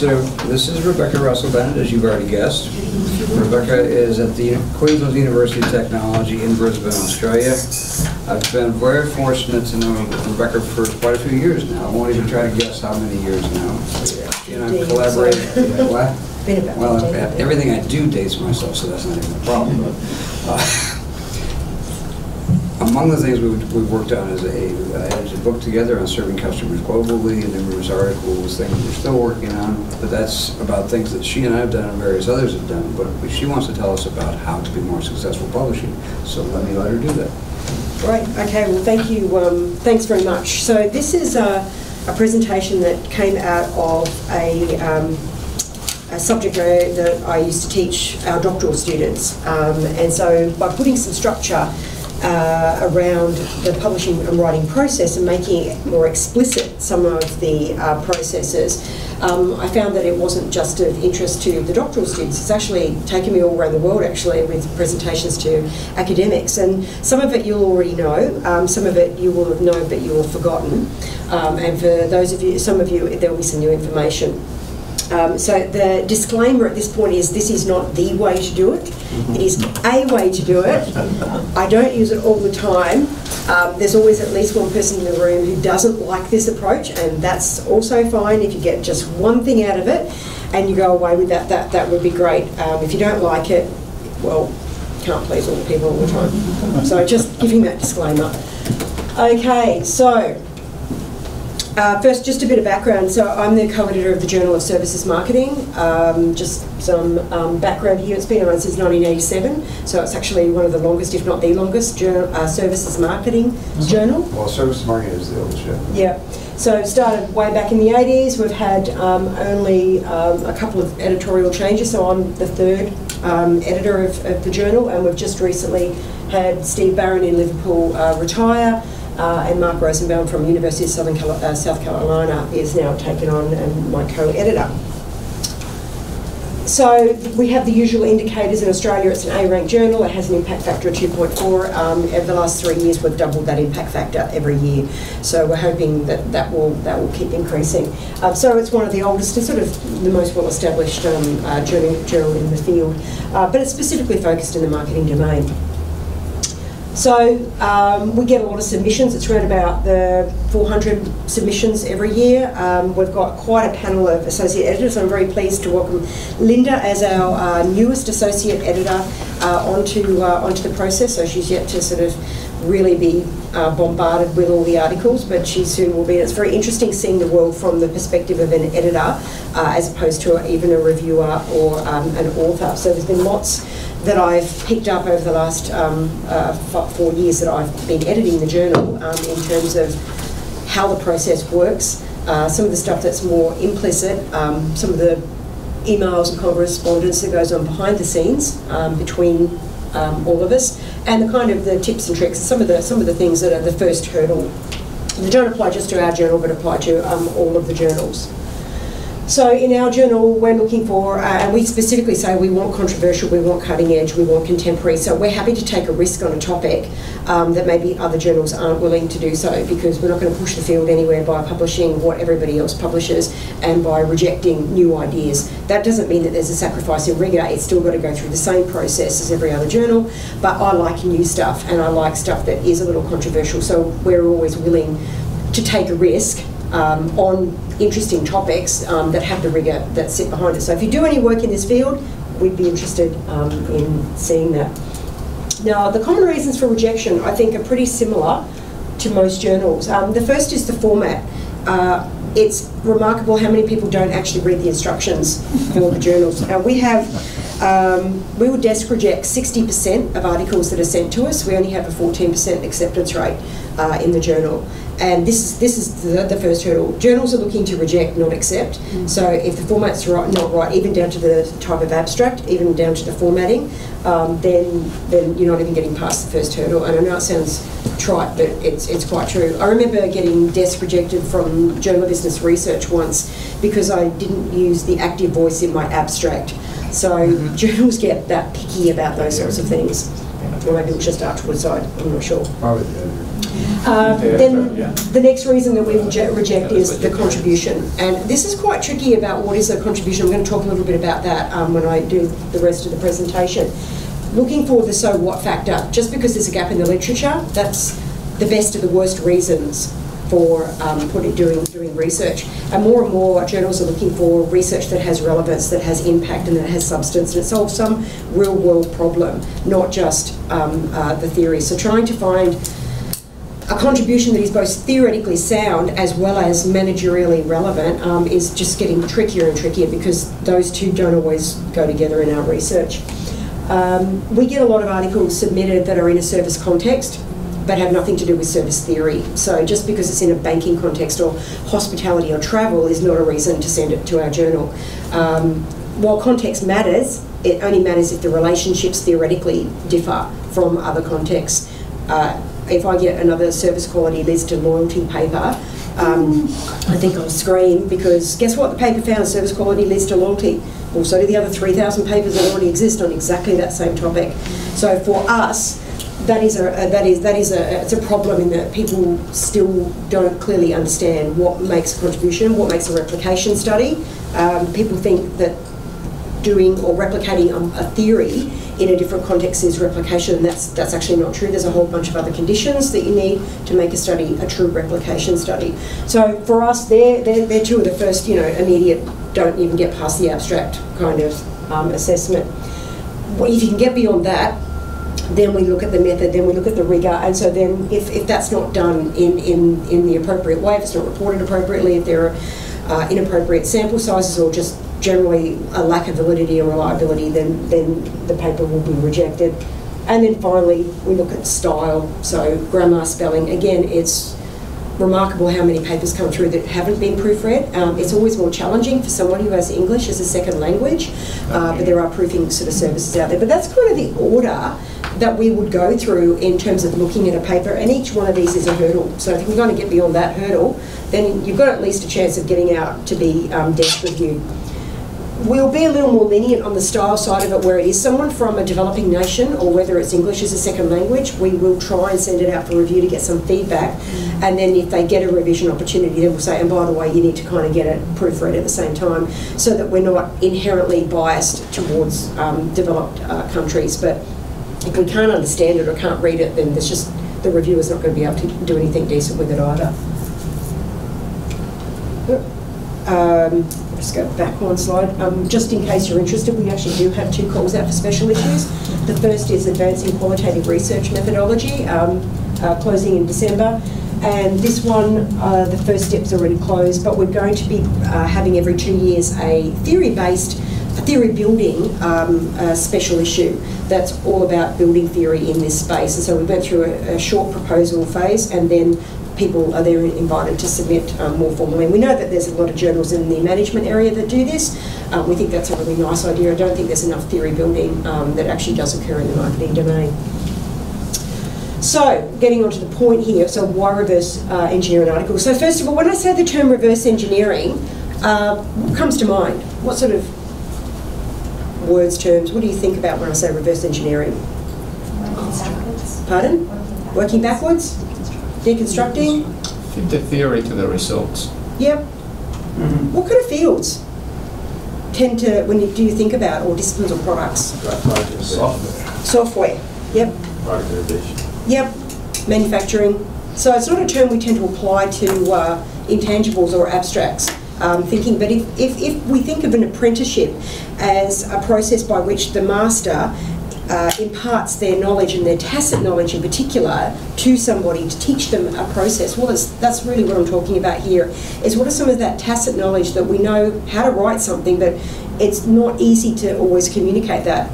So this is Rebecca Russell-Bennett, as you've already guessed. Rebecca is at the Queensland University of Technology in Brisbane, Australia. I've been very fortunate to know Rebecca for quite a few years now. I won't even try to guess how many years now. And I've collaborated. Well, everything I do dates myself, so that's not even a problem. But, among the things we've worked on is edited a book together on serving customers globally, and numerous articles, things we're still working on, but that's about things that she and I have done and various others have done, but she wants to tell us about how to be more successful publishing, so let her do that. Great, okay, well thank you, thanks very much. So this is a presentation that came out of a subject area that I used to teach our doctoral students, and so by putting some structure around the publishing and writing process and making it more explicit, some of the processes, I found that it wasn't just of interest to the doctoral students. It's actually taken me all around the world, actually, with presentations to academics. And some of it you'll already know, some of it you will have known but you will have forgotten. And for those of you, some of you, there will be some new information. So the disclaimer at this point is this is not the way to do it. It is a way to do it. I don't use it all the time. There's always at least one person in the room who doesn't like this approach, and that's also fine. If you get just one thing out of it and you go away with that, that would be great. If you don't like it, well, you can't please all the people all the time. So just giving that disclaimer. Okay, so first, just a bit of background. So I'm the co-editor of the Journal of Services Marketing. Just some background here. It's been around since 1987, so it's actually one of the longest, if not the longest, services marketing journal. Well, services marketing is the oldest, yeah. So it started way back in the 80s. We've had only a couple of editorial changes, so I'm the third editor of the journal, and we've just recently had Steve Barron in Liverpool retire. And Mark Rosenbaum from University of South Carolina is now taken on and my co-editor. So we have the usual indicators in Australia. It's an A-ranked journal. It has an impact factor of 2.4. Over the last 3 years, we've doubled that impact factor every year. So we're hoping that will keep increasing. So it's one of the oldest and sort of the most well-established journal in the field, but it's specifically focused in the marketing domain. So we get a lot of submissions. It's around about the 400 submissions every year. We've got quite a panel of associate editors. I'm very pleased to welcome Linda as our newest associate editor onto the process. So she's yet to sort of really be bombarded with all the articles, but she soon will be. It's very interesting seeing the world from the perspective of an editor as opposed to even a reviewer or an author. So there's been lots that I've picked up over the last 4 years that I've been editing the journal in terms of how the process works, some of the stuff that's more implicit, some of the emails and correspondence that goes on behind the scenes between all of us, and the kind of the tips and tricks, and some of the things that are the first hurdle. They don't apply just to our journal, but apply to all of the journals. So in our journal, we're looking for, and we specifically say we want controversial, we want cutting edge, we want contemporary. So we're happy to take a risk on a topic that maybe other journals aren't willing to do so, because we're not going to push the field anywhere by publishing what everybody else publishes and by rejecting new ideas. That doesn't mean that there's a sacrifice in rigour. It's still got to go through the same process as every other journal, but I like new stuff and I like stuff that is a little controversial. So we're always willing to take a risk on interesting topics that have the rigour that sit behind it. So if you do any work in this field, we'd be interested in seeing that. Now, the common reasons for rejection, I think, are pretty similar to most journals. The first is the format. It's remarkable how many people don't actually read the instructions for the journals. We will desk reject 60% of articles that are sent to us. We only have a 14% acceptance rate in the journal. And this is the first hurdle. Journals are looking to reject, not accept. So if the format's not right, even down to the type of abstract, even down to the formatting, then you're not even getting past the first hurdle. And I know it sounds trite, but it's quite true. I remember getting desk rejected from Journal of Business Research once because I didn't use the active voice in my abstract. So journals get that picky about those sorts of things. Or maybe it was just afterwards, I'm not sure. Probably the editor. Then the next reason that we reject is the contribution. And this is quite tricky about what is a contribution. I'm going to talk a little bit about that when I do the rest of the presentation. Looking for the so what factor. Just because there's a gap in the literature, that's the best of the worst reasons for doing research. And more journals are looking for research that has relevance, that has impact, and that has substance, and it solves some real world problem, not just the theory. So trying to find a contribution that is both theoretically sound as well as managerially relevant is just getting trickier and trickier, because those two don't always go together in our research. We get a lot of articles submitted that are in a service context but have nothing to do with service theory. So just because it's in a banking context or hospitality or travel is not a reason to send it to our journal. While context matters, it only matters if the relationships theoretically differ from other contexts. If I get another service quality list and loyalty paper, I think I'll scream, because guess what? The paper found service quality list and loyalty. Well, so do the other 3,000 papers that already exist on exactly that same topic. So for us, it's a problem in that people still don't clearly understand what makes a contribution, what makes a replication study. People think that doing or replicating a theory in a different context is replication, and that's actually not true. There's a whole bunch of other conditions that you need to make a study a true replication study. So for us, they're two of the first, immediate, don't even get past the abstract kind of assessment. Well, if you can get beyond that, then we look at the method, then we look at the rigour, and so then if that's not done in the appropriate way, if it's not reported appropriately, if there are inappropriate sample sizes or just generally a lack of validity or reliability, then the paper will be rejected. And then finally, we look at style, so grammar, spelling. Again, it's remarkable how many papers come through that haven't been proofread. It's always more challenging for someone who has English as a second language, but there are proofing sort of services out there. But that's kind of the order that we would go through in terms of looking at a paper, and each one of these is a hurdle. So if we're going to get beyond that hurdle, then you've got at least a chance of getting out to be desk reviewed. We'll be a little more lenient on the style side of it, where it is someone from a developing nation or whether it's English as a second language. We will try and send it out for review to get some feedback, and then if they get a revision opportunity, then we'll say, and by the way, you need to kind of get it proofread at the same time, so that we're not inherently biased towards developed countries. But if we can't understand it or can't read it, then there's just, the reviewer's not going to be able to do anything decent with it either. Just go back one slide. Just in case you're interested, we actually do have two calls out for special issues. The first is Advancing Qualitative Research Methodology, closing in December. And this one, the first step's already closed, but we're going to be having every 2 years a theory building special issue that's all about building theory in this space. And so we went through a short proposal phase, and then people are there invited to submit more formally. And we know that there's a lot of journals in the management area that do this. We think that's a really nice idea. I don't think there's enough theory building that actually does occur in the marketing domain. So, getting onto the point here, so why reverse engineer an article? So first of all, when I say the term reverse engineering, what comes to mind? What sort of words, terms, what do you think about when I say reverse engineering? Pardon? Working backwards? Deconstructing? Fit the theory to the results. Yep. What kind of fields tend to, do you think about, or disciplines or products? Software. Software. Yep. Product innovation. Yep. Manufacturing. So it's not a term we tend to apply to intangibles or abstracts. Thinking, but if we think of an apprenticeship as a process by which the master imparts their knowledge, and their tacit knowledge in particular, to somebody to teach them a process, well, that's really what I'm talking about here, is what are some of that tacit knowledge that we know how to write something, but it's not easy to always communicate that.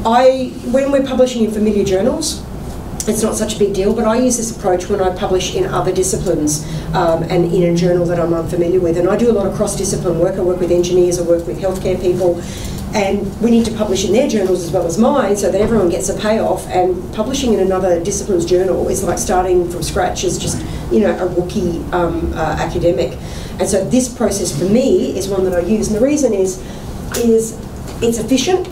When we're publishing in familiar journals, it's not such a big deal, but I use this approach when I publish in other disciplines and in a journal that I'm unfamiliar with. And I do a lot of cross-discipline work. I work with engineers, I work with healthcare people, and we need to publish in their journals as well as mine so that everyone gets a payoff. And publishing in another discipline's journal is like starting from scratch as just, a rookie academic. And so this process for me is one that I use. And the reason is it's efficient.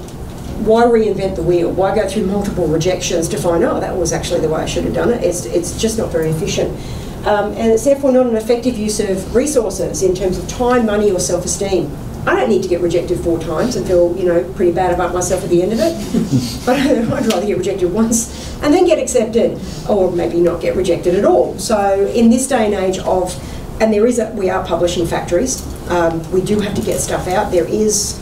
why reinvent the wheel? Why go through multiple rejections to find, oh, that was actually the way I should have done it? It's just not very efficient. And it's therefore not an effective use of resources in terms of time, money, or self-esteem. I don't need to get rejected 4 times and feel, pretty bad about myself at the end of it. But I'd rather get rejected once and then get accepted, or maybe not get rejected at all. So in this day and age of, and we are publishing factories. We do have to get stuff out. There is,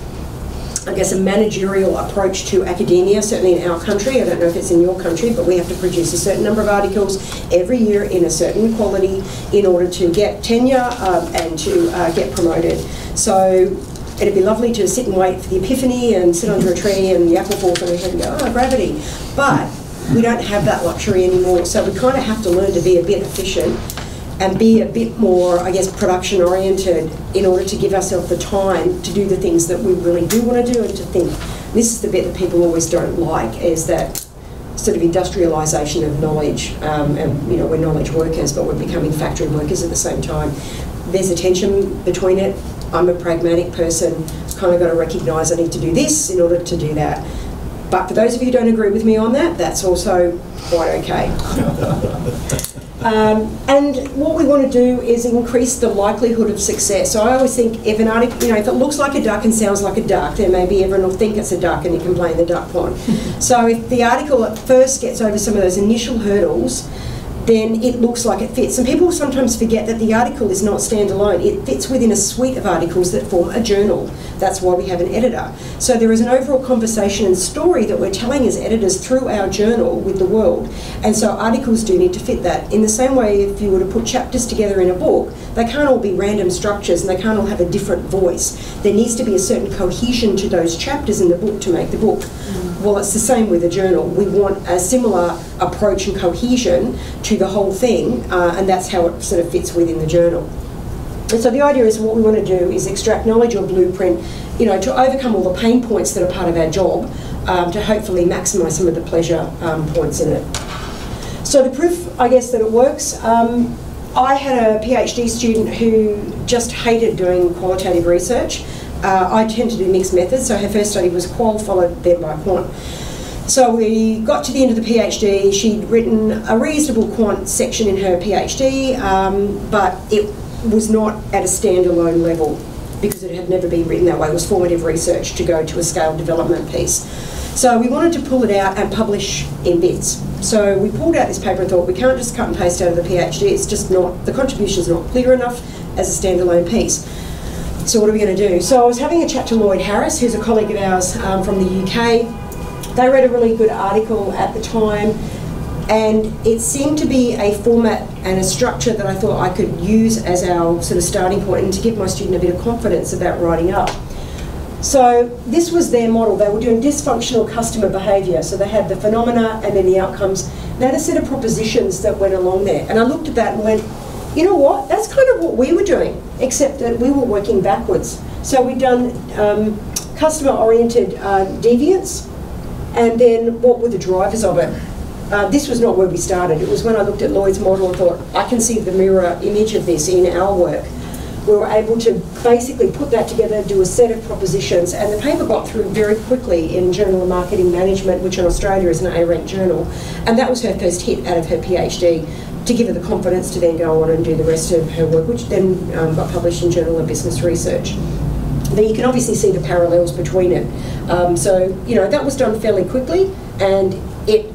I guess, a managerial approach to academia, certainly in our country. I don't know if it's in your country, but we have to produce a certain number of articles every year in a certain quality in order to get tenure and to get promoted. So it'd be lovely to sit and wait for the epiphany and sit under a tree and the apple falls on your head and go, oh, gravity. But we don't have that luxury anymore. So we kind of have to learn to be a bit efficient and be a bit more, I guess, production oriented in order to give ourselves the time to do the things that we really do want to do, and to think. This is the bit that people always don't like, is that sort of industrialisation of knowledge. And we're knowledge workers, but we're becoming factory workers at the same time. There's a tension between it. I'm a pragmatic person, kind of got to recognise I need to do this in order to do that. But for those of you who don't agree with me on that, that's also quite okay. And what we want to do is increase the likelihood of success. So I always think if an article, if it looks like a duck and sounds like a duck, then maybe everyone will think it's a duck and you can play in the duck pond. So if the article at first gets over some of those initial hurdles, then it looks like it fits. And people sometimes forget that the article is not standalone. It fits within a suite of articles that form a journal. That's why we have an editor. So there is an overall conversation and story that we're telling as editors through our journal with the world. And so articles do need to fit that. In the same way, if you were to put chapters together in a book, they can't all be random structures and they can't all have a different voice. There needs to be a certain cohesion to those chapters in the book to make the book. Well, it's the same with a journal. We want a similar approach and cohesion to the whole thing, and that's how it sort of fits within the journal. And so the idea is what we want to do is extract knowledge or blueprint, to overcome all the pain points that are part of our job, to hopefully maximise some of the pleasure points in it. So the proof, I guess, that it works, I had a PhD student who just hated doing qualitative research. I tend to do mixed methods, so her first study was qual followed then by quant. So we got to the end of the PhD, she'd written a reasonable quant section in her PhD, but it was not at a standalone level because it had never been written that way. It was formative research to go to a scale development piece. So we wanted to pull it out and publish in bits. So we pulled out this paper and thought, we can't just cut and paste out of the PhD, it's just not, the contribution's not clear enough as a standalone piece. So what are we going to do? So I was having a chat to Lloyd Harris, who's a colleague of ours from the UK. They read a really good article at the time, and it seemed to be a format and a structure that I thought I could use as our sort of starting point and to give my student a bit of confidence about writing up. So this was their model. They were doing dysfunctional customer behaviour. So they had the phenomena and then the outcomes. They had a set of propositions that went along there. And I looked at that and went, you know what, that's kind of what we were doing, except that we were working backwards. So we'd done customer-oriented deviance, and then what were the drivers of it? This was not where we started. It was when I looked at Lloyd's model and thought, I can see the mirror image of this in our work. We were able to basically put that together, do a set of propositions, and the paper got through very quickly in Journal of Marketing Management, which in Australia is an A-ranked journal, and that was her first hit out of her PhD, to give her the confidence to then go on and do the rest of her work, which then got published in Journal of Business Research. But you can obviously see the parallels between it. So, that was done fairly quickly, and it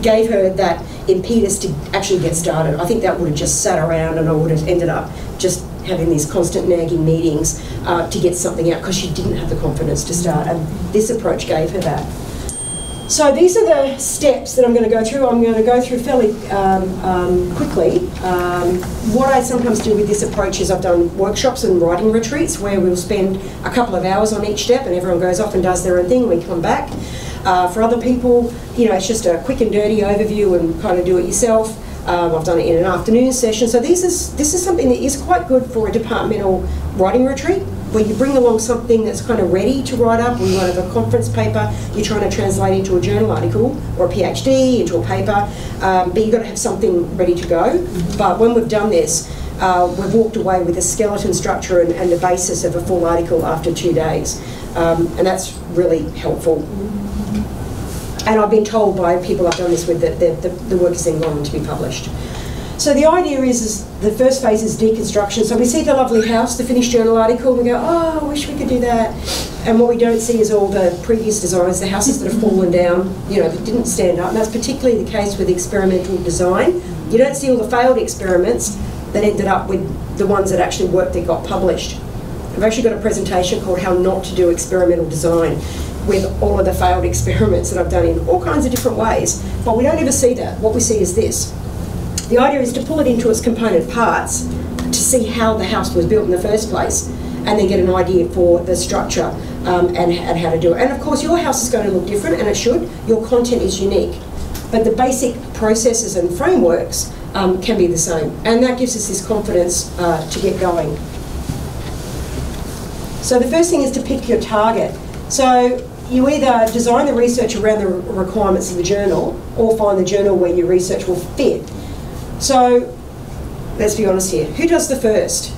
gave her that impetus to actually get started. I think that would have just sat around and I would have ended up just having these constant nagging meetings to get something out because she didn't have the confidence to start, and this approach gave her that. So these are the steps that I'm going to go through. I'm going to go through fairly quickly. What I sometimes do with this approach is I've done workshops and writing retreats where we'll spend a couple of hours on each step and everyone goes off and does their own thing. We come back. For other people, it's just a quick and dirty overview and kind of do it yourself. I've done it in an afternoon session. So this is something that is quite good for a departmental writing retreat, where you bring along something that's kind of ready to write up. We might have a conference paper you're trying to translate into a journal article, or a PhD into a paper, but you've got to have something ready to go. But when we've done this, we've walked away with a skeleton structure and the basis of a full article after 2 days, and that's really helpful. And I've been told by people I've done this with that the work is then gone on to be published. So the idea is the first phase is deconstruction. So we see the lovely house, the finished journal article, and we go, oh, I wish we could do that. And what we don't see is all the previous designs, the houses that have fallen down, that didn't stand up. And that's particularly the case with experimental design. You don't see all the failed experiments that ended up with the ones that actually worked that got published. I've actually got a presentation called How Not to Do Experimental Design with all of the failed experiments that I've done in all kinds of different ways. But we don't ever see that. What we see is this. The idea is to pull it into its component parts to see how the house was built in the first place and then get an idea for the structure and how to do it. And of course your house is going to look different, and it should. Your content is unique. But the basic processes and frameworks can be the same. And that gives us this confidence to get going. So the first thing is to pick your target. So you either design the research around the requirements of the journal or find the journal where your research will fit. So let's be honest here. Who does the first?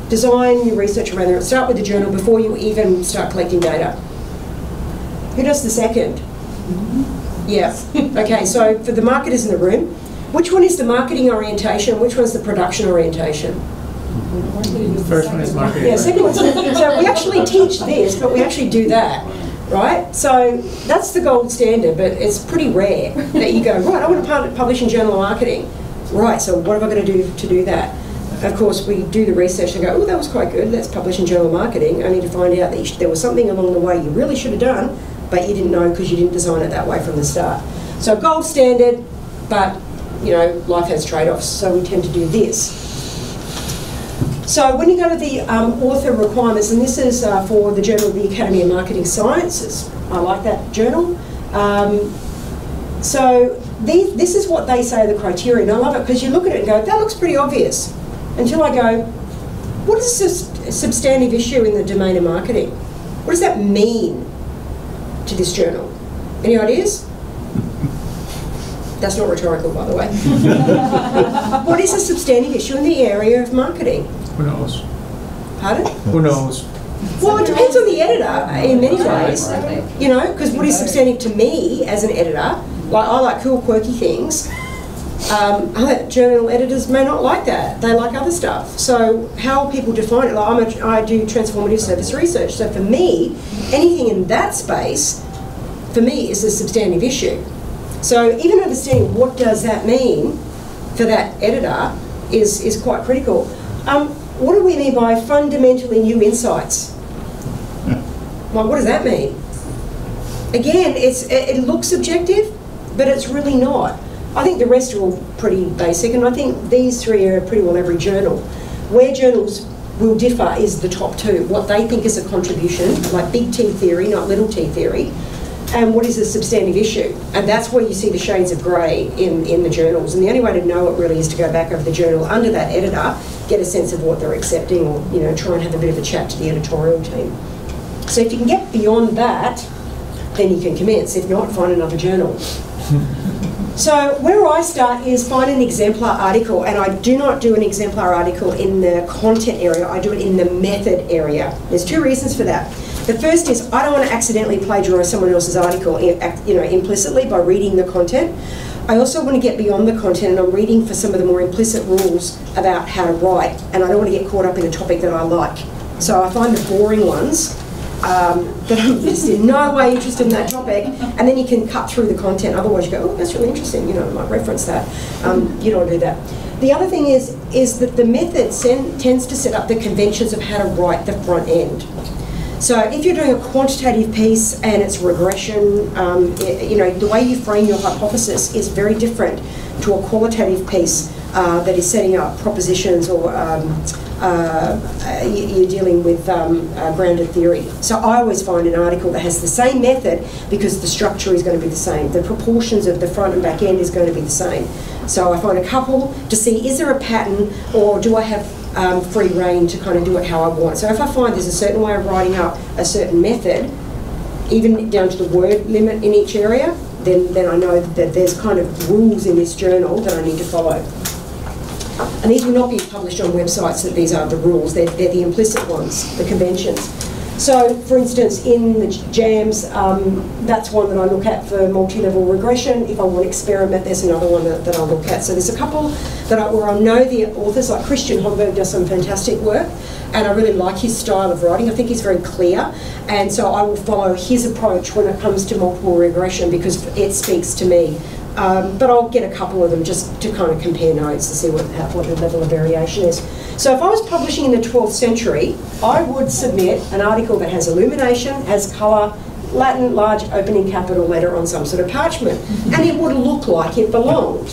Design your research around the... Start with the journal before you even start collecting data. Who does the second? Yeah. Okay, so for the marketers in the room, which one is the marketing orientation? Which one's the production orientation? The first one is marketing. Yeah, second one's... So we actually teach this, but we actually do that. Right? So that's the gold standard, but it's pretty rare that you go, right, I want to publish in Journal of Marketing. Right, so what am I going to do to do that? Of course, we do the research and go, oh, that was quite good, let's publish in Journal of Marketing, only to find out that there was something along the way you really should have done, but you didn't know because you didn't design it that way from the start. So gold standard, but, life has trade-offs, so we tend to do this. So when you go to the author requirements, and this is for the Journal of the Academy of Marketing Sciences, I like that journal. So this is what they say are the criteria, and I love it because you look at it and go, that looks pretty obvious. Until I go, what is a substantive issue in the domain of marketing? What does that mean to this journal? Any ideas? That's not rhetorical, by the way. What is a substantive issue in the area of marketing? Who knows? Pardon? Who knows? Well, it depends on the editor in many ways, because what is substantive to me as an editor, like I like cool, quirky things, other journal editors may not like that. They like other stuff. So how people define it, like I do transformative service research, so for me, anything in that space, for me, is a substantive issue. So even understanding what does that mean for that editor is quite critical. What do we mean by fundamentally new insights? Well, what does that mean? Again, it looks subjective, but it's really not. I think the rest are all pretty basic, and I think these three are pretty well every journal. Where journals will differ is the top two, what they think is a contribution, like big T theory, not little t theory, and what is a substantive issue. And that's where you see the shades of grey in the journals. And the only way to know it really is to go back over the journal under that editor, get a sense of what they're accepting, or try and have a bit of a chat to the editorial team. So if you can get beyond that, then you can commence. If not, find another journal. So where I start is find an exemplar article, and I do not do an exemplar article in the content area, I do it in the method area. There's two reasons for that. The first is I don't want to accidentally plagiarise someone else's article, implicitly by reading the content. I also want to get beyond the content, and I'm reading for some of the more implicit rules about how to write, and I don't want to get caught up in a topic that I like. So I find the boring ones that I'm just in no way interested in that topic, and then you can cut through the content. Otherwise you go, oh, that's really interesting, I might reference that. You don't do that. The other thing is that the method tends to set up the conventions of how to write the front end. So if you're doing a quantitative piece and it's regression, the way you frame your hypothesis is very different to a qualitative piece that is setting up propositions, or you're dealing with grounded theory. So I always find an article that has the same method because the structure is going to be the same. The proportions of the front and back end is going to be the same. So I find a couple to see, is there a pattern, or do I have free reign to kind of do it how I want? So if I find there's a certain way of writing up a certain method, even down to the word limit in each area, then I know that there's kind of rules in this journal that I need to follow. And these will not be published on websites that these are the rules. They're the implicit ones, the conventions. So, for instance, in the jams, that's one that I look at for multi-level regression. If I want to experiment, there's another one that I'll look at. So there's a couple where I know the authors, like Christian Homburg does some fantastic work, and I really like his style of writing. I think he's very clear, and so I will follow his approach when it comes to multiple regression because it speaks to me. But I'll get a couple of them just to kind of compare notes to see what the level of variation is. So if I was publishing in the 12th century, I would submit an article that has illumination, has colour, Latin, large opening capital letter on some sort of parchment, and it would look like it belonged.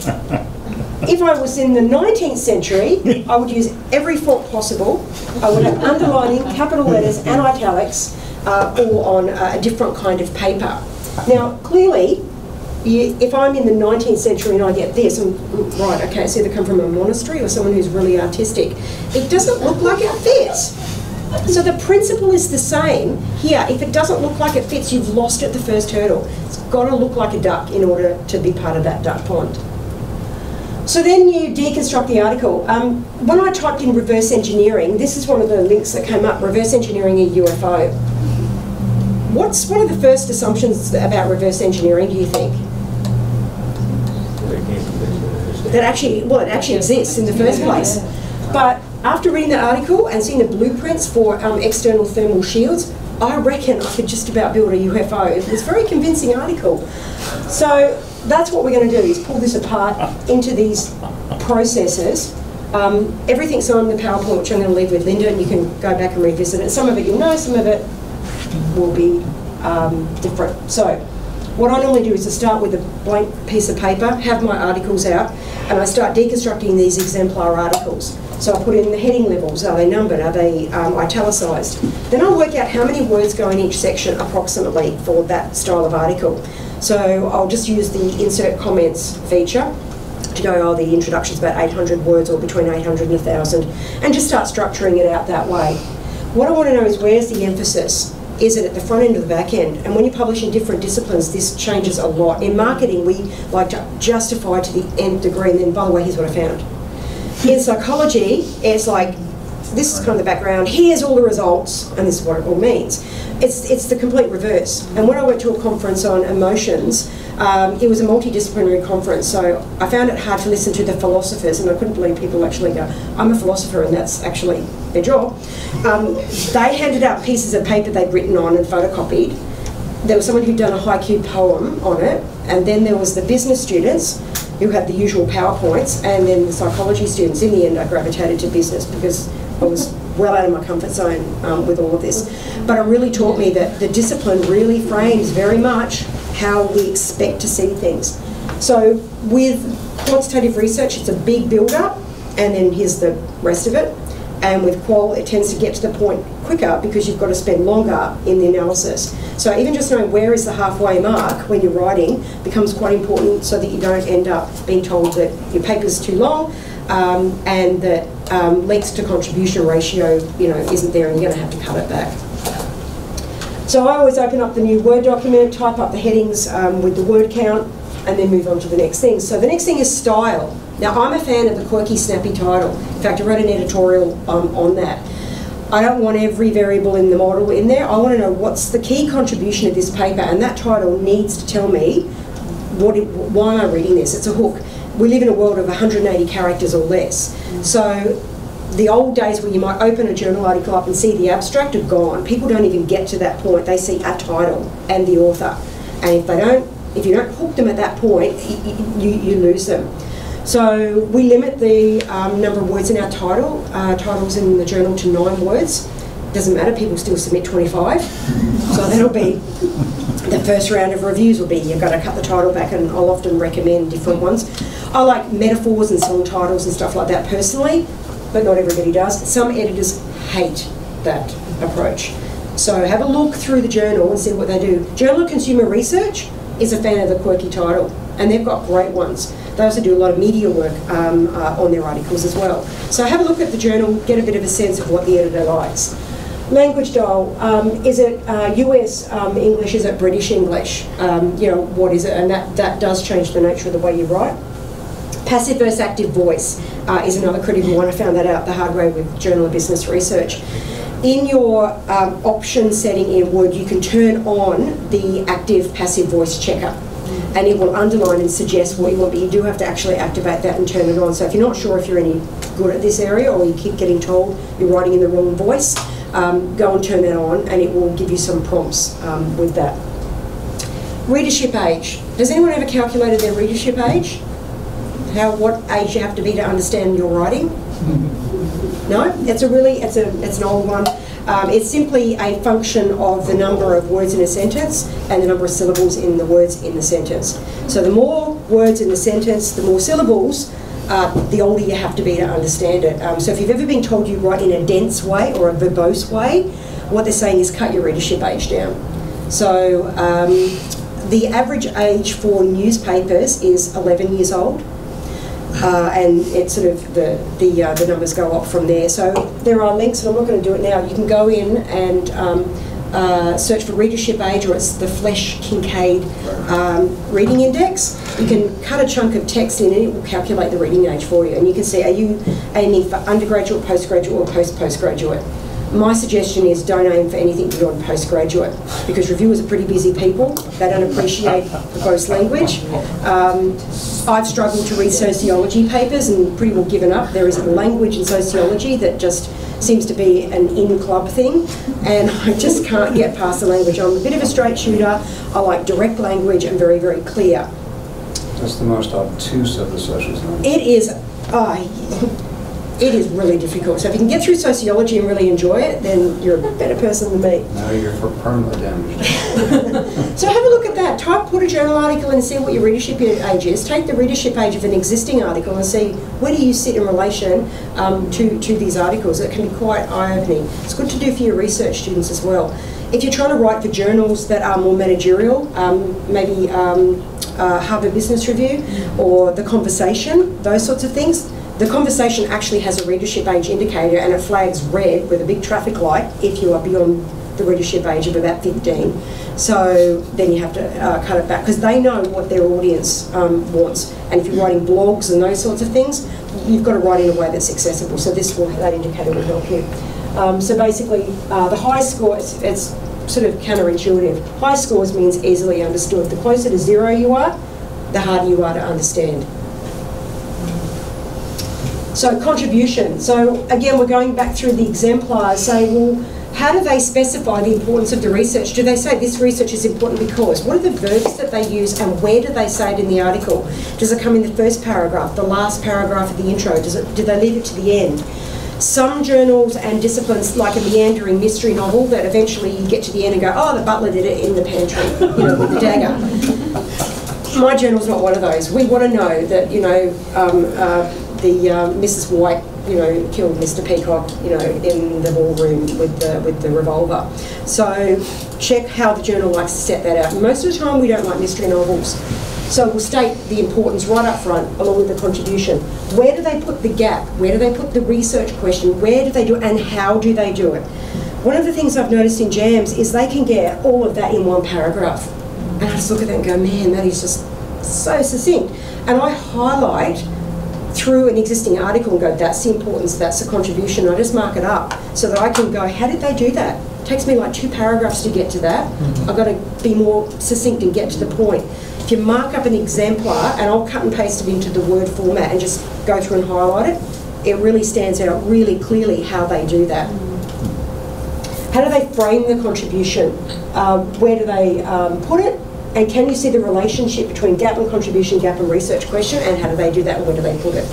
If I was in the 19th century, I would use every font possible. I would have underlining, capital letters and italics, all on a different kind of paper. Now, clearly, if I'm in the 19th century and I get this, I'm right, okay, it's either come from a monastery or someone who's really artistic. It doesn't look like it fits. So the principle is the same here. If it doesn't look like it fits, you've lost at the first hurdle. It's got to look like a duck in order to be part of that duck pond. So then you deconstruct the article. When I typed in reverse engineering, this is one of the links that came up, reverse engineering a UFO. What's one of the first assumptions about reverse engineering, do you think? That actually, well, it actually exists in the first place. But after reading the article and seeing the blueprints for external thermal shields, I reckon I could just about build a UFO. It was a very convincing article. So that's what we're going to do, is pull this apart into these processes. Everything's on the PowerPoint, which I'm going to leave with Linda, and you can go back and revisit it. Some of it you'll know, some of it will be different. So what I normally do is to start with a blank piece of paper, have my articles out, and I start deconstructing these exemplar articles. So I put in the heading levels. Are they numbered? Are they italicised? Then I'll work out how many words go in each section approximately for that style of article. So I'll just use the insert comments feature to go, oh, the introduction's about 800 words or between 800 and 1,000, and just start structuring it out that way. What I want to know is, where's the emphasis? Is it at the front end or the back end? And when you publish in different disciplines, this changes a lot. In marketing, we like to justify to the nth degree, and then, by the way, here's what I found. In psychology, it's like, this is kind of the background, here's all the results, and this is what it all means. It's the complete reverse. And when I went to a conference on emotions, it was a multidisciplinary conference, so I found it hard to listen to the philosophers, and I couldn't believe people actually go, I'm a philosopher, and that's actually their job. They handed out pieces of paper they'd written on and photocopied. There was someone who'd done a haiku poem on it, and then there was the business students who had the usual PowerPoints, and then the psychology students. In the end, I gravitated to business because I was well out of my comfort zone with all of this. But it really taught me that the discipline really frames very much how we expect to see things. So with quantitative research, it's a big build-up, and then here's the rest of it. And with qual, it tends to get to the point quicker because you've got to spend longer in the analysis. So even just knowing where is the halfway mark when you're writing becomes quite important, so that you don't end up being told that your paper's too long and that links to contribution ratio, isn't there, and you're going to have to cut it back. So I always open up the new Word document, type up the headings with the word count, and then move on to the next thing. So the next thing is style. Now, I'm a fan of the quirky, snappy title. In fact, I wrote an editorial on that. I don't want every variable in the model in there. I want to know what's the key contribution of this paper, and that title needs to tell me why am I reading this. It's a hook. We live in a world of 180 characters or less. So the old days where you might open a journal article up and see the abstract are gone. People don't even get to that point. They see a title and the author. And if you don't hook them at that point, you lose them. So we limit the number of words in our titles in the journal to 9 words. Doesn't matter, people still submit 25. So that'll be, the first round of reviews will be, you've got to cut the title back, and I'll often recommend different ones. I like metaphors and song titles and stuff like that personally, but not everybody does. Some editors hate that approach. So have a look through the journal and see what they do. Journal of Consumer Research is a fan of the quirky title, and they've got great ones. They also do a lot of media work on their articles as well. So have a look at the journal, get a bit of a sense of what the editor likes. Language style, is it US English, is it British English? What is it? And that does change the nature of the way you write. Passive versus active voice is another critical one. I found that out the hard way with Journal of Business Research. In your option setting in Word, you can turn on the active passive voice checker, and it will underline and suggest what you want, but you do have to actually activate that and turn it on. So if you're not sure if you're any good at this area, or you keep getting told you're writing in the wrong voice, go and turn that on, and it will give you some prompts with that. Readership age. Has anyone ever calculated their readership age? What age you have to be to understand your writing? No? It's an old one. It's simply a function of the number of words in a sentence and the number of syllables in the words in the sentence. So the more words in the sentence, the more syllables, the older you have to be to understand it. So if you've ever been told you write in a dense way or a verbose way, what they're saying is cut your readership age down. So the average age for newspapers is 11 years old. And it's sort of the numbers go up from there. So there are links, and I'm not going to do it now. You can go in and search for readership age, or it's the Flesch-Kincaid reading index. You can cut a chunk of text in and it will calculate the reading age for you. And you can see, are you aiming for undergraduate, postgraduate, or postgraduate? My suggestion is don't aim for anything beyond postgraduate, because reviewers are pretty busy people. They don't appreciate verbose language. I've struggled to read sociology papers and pretty well given up. There is a language in sociology that just seems to be an in-club thing, and I just can't get past the language. I'm a bit of a straight shooter. I like direct language and very, very clear. That's the most obtuse of the social sciences. It is. It is really difficult. So if you can get through sociology and really enjoy it, then you're a better person than me. Now you're for permanently damaged. So have a look at that. Put a journal article and see what your readership age is. Take the readership age of an existing article and see where do you sit in relation to these articles. It can be quite eye-opening. It's good to do for your research students as well. If you're trying to write for journals that are more managerial, maybe Harvard Business Review or The Conversation, those sorts of things, The Conversation actually has a readership age indicator, and it flags red with a big traffic light if you are beyond the readership age of about 15. So then you have to cut it back, because they know what their audience wants. And if you're writing blogs and those sorts of things, you've got to write in a way that's accessible. So that indicator will help you. So basically, the high score, it's sort of counterintuitive. High scores means easily understood. The closer to 0 you are, the harder you are to understand. So contribution. So again, we're going back through the exemplars, saying, well, how do they specify the importance of the research? Do they say this research is important because? What are the verbs that they use, and where do they say it in the article? Does it come in the first paragraph, the last paragraph of the intro? Do they leave it to the end? Some journals and disciplines like a meandering mystery novel that eventually you get to the end and go, oh, the butler did it in the pantry, with the dagger. My journal's not one of those. We want to know that, Mrs. White, killed Mr. Peacock, in the ballroom with the revolver. So check how the journal likes to set that out. Most of the time we don't like mystery novels. So we'll state the importance right up front along with the contribution. Where do they put the gap? Where do they put the research question? Where do they do it, and how do they do it? One of the things I've noticed in jams is they can get all of that in one paragraph. And I just look at that and go, man, that is just so succinct. And I highlight through an existing article and go, that's the importance, that's the contribution. I just mark it up so that I can go, how did they do that? It takes me like 2 paragraphs to get to that. I've got to be more succinct and get to the point. If you mark up an exemplar, and I'll cut and paste it into the Word format and just go through and highlight it, it really stands out really clearly how they do that. How do they frame the contribution? Where do they put it? And can you see the relationship between gap and contribution, gap and research question, and how do they do that, and where do they put it?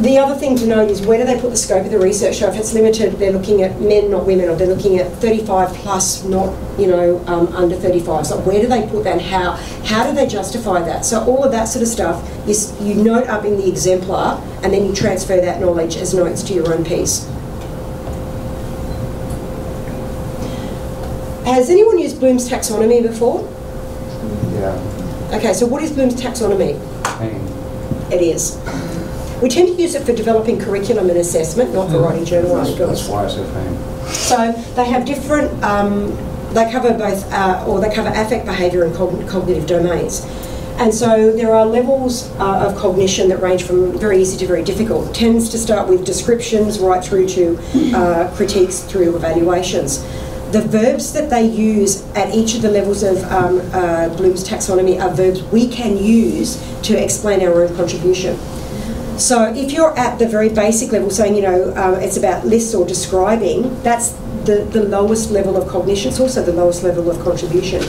The other thing to note is, where do they put the scope of the research? So if it's limited, they're looking at men, not women, or they're looking at 35 plus, not under 35. So where do they put that, and how do they justify that? So all of that sort of stuff is you note up in the exemplar, and then you transfer that knowledge as notes to your own piece. Has anyone used Bloom's taxonomy before? Yeah. Okay, so what is Bloom's taxonomy? Pain. It is. We tend to use it for developing curriculum and assessment, not for writing journal articles. That's why I say pain. So they have different, they cover both, or they cover affect, behaviour and cognitive domains. And so there are levels of cognition that range from very easy to very difficult. It tends to start with descriptions right through to critiques through evaluations. The verbs that they use at each of the levels of Bloom's taxonomy are verbs we can use to explain our own contribution. So if you're at the very basic level saying, you know, it's about lists or describing, that's the lowest level of cognition. It's also the lowest level of contribution.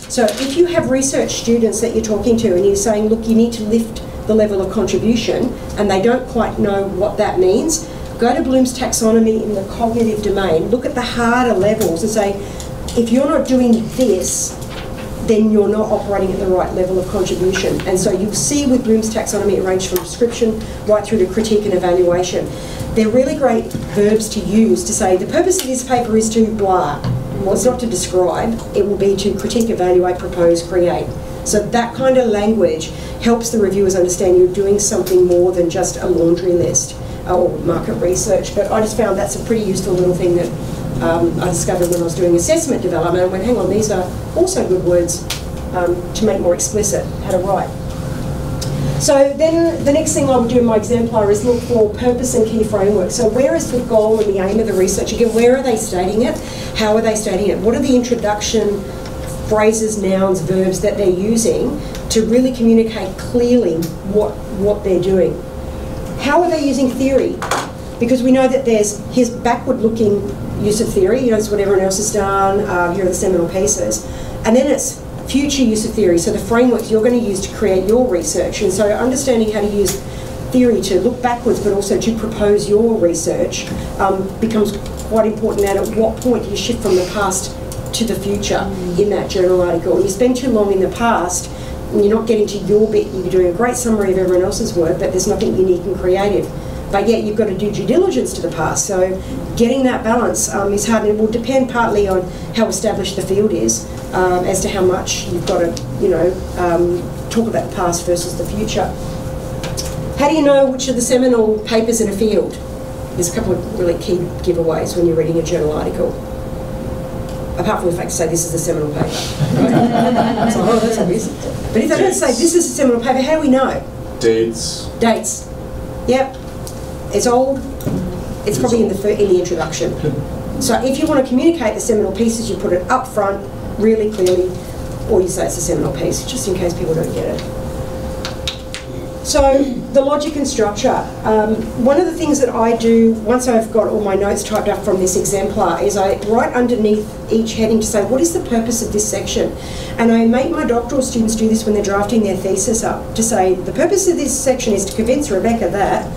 So if you have research students that you're talking to and you're saying, look, you need to lift the level of contribution, and they don't quite know what that means, go to Bloom's taxonomy in the cognitive domain, look at the harder levels and say, if you're not doing this, then you're not operating at the right level of contribution. And so you'll see with Bloom's taxonomy, it ranges from description right through to critique and evaluation. They're really great verbs to use to say, the purpose of this paper is to blah. Well, it's not to describe, it will be to critique, evaluate, propose, create. So that kind of language helps the reviewers understand you're doing something more than just a laundry list or market research. But I just found that's a pretty useful little thing that I discovered when I was doing assessment development. I went, hang on, these are also good words to make more explicit how to write. So then the next thing I would do in my exemplar is look for purpose and key framework. So where is the goal and the aim of the research? Again, where are they stating it? How are they stating it? What are the introduction phrases, nouns, verbs that they're using to really communicate clearly what they're doing? How are they using theory? Because we know that here's backward-looking use of theory, you know, it's what everyone else has done, here are the seminal pieces. And then it's future use of theory, so the frameworks you're going to use to create your research. And so understanding how to use theory to look backwards but also to propose your research becomes quite important. And at what point do you shift from the past to the future in that journal article? You spend too long in the past and you're not getting to your bit, you're doing a great summary of everyone else's work, but there's nothing unique and creative. But yet you've got to do due diligence to the past. So getting that balance is hard, and it will depend partly on how established the field is as to how much you've got to, you know, talk about the past versus the future. How do you know which are the seminal papers in a field? There's a couple of really key giveaways when you're reading a journal article. Apart from the fact to say this is a seminal paper. Right? So, oh, that's obvious. But if they don't say this is a seminal paper, how do we know? Dates. Dates. Yep. It's old. It's probably in the introduction. So if you want to communicate the seminal pieces, you put it up front, really clearly, or you say it's a seminal piece, just in case people don't get it. So the logic and structure. One of the things that I do once I've got all my notes typed up from this exemplar is I write underneath each heading to say, what is the purpose of this section? And I make my doctoral students do this when they're drafting their thesis up, to say, the purpose of this section is to convince Rebecca that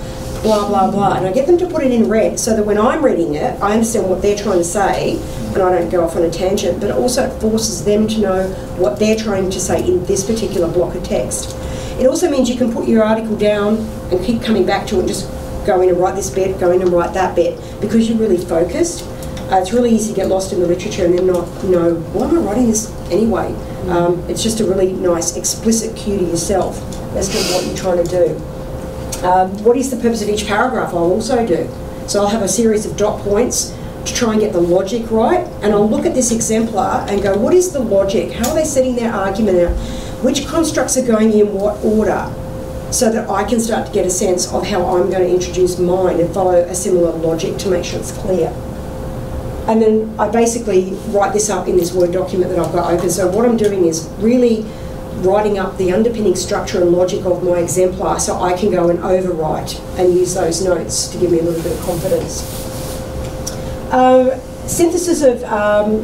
blah, blah, blah. And I get them to put it in red so that when I'm reading it, I understand what they're trying to say and I don't go off on a tangent, but it also forces them to know what they're trying to say in this particular block of text. It also means you can put your article down and keep coming back to it and just go in and write this bit, go in and write that bit, because you're really focused. It's really easy to get lost in the literature and then not know, why am I writing this anyway? It's just a really nice explicit cue to yourself as to what you're trying to do. What is the purpose of each paragraph? I'll also do. So I'll have a series of dot points to try and get the logic right, and I'll look at this exemplar and go, what is the logic? How are they setting their argument out? Which constructs are going in what order? So that I can start to get a sense of how I'm going to introduce mine and follow a similar logic to make sure it's clear. And then I basically write this up in this Word document that I've got open. So what I'm doing is really writing up the underpinning structure and logic of my exemplar so I can go and overwrite and use those notes to give me a little bit of confidence. Synthesis of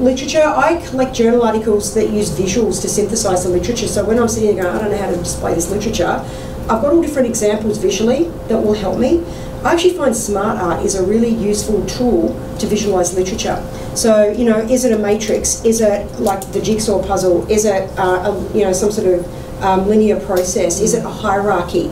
literature. I collect journal articles that use visuals to synthesize the literature. So when I'm sitting there going, I don't know how to display this literature, I've got all different examples visually that will help me. I actually find smart art is a really useful tool to visualize literature. So, you know, is it a matrix? Is it like the jigsaw puzzle? Is it, you know, some sort of linear process? Is it a hierarchy?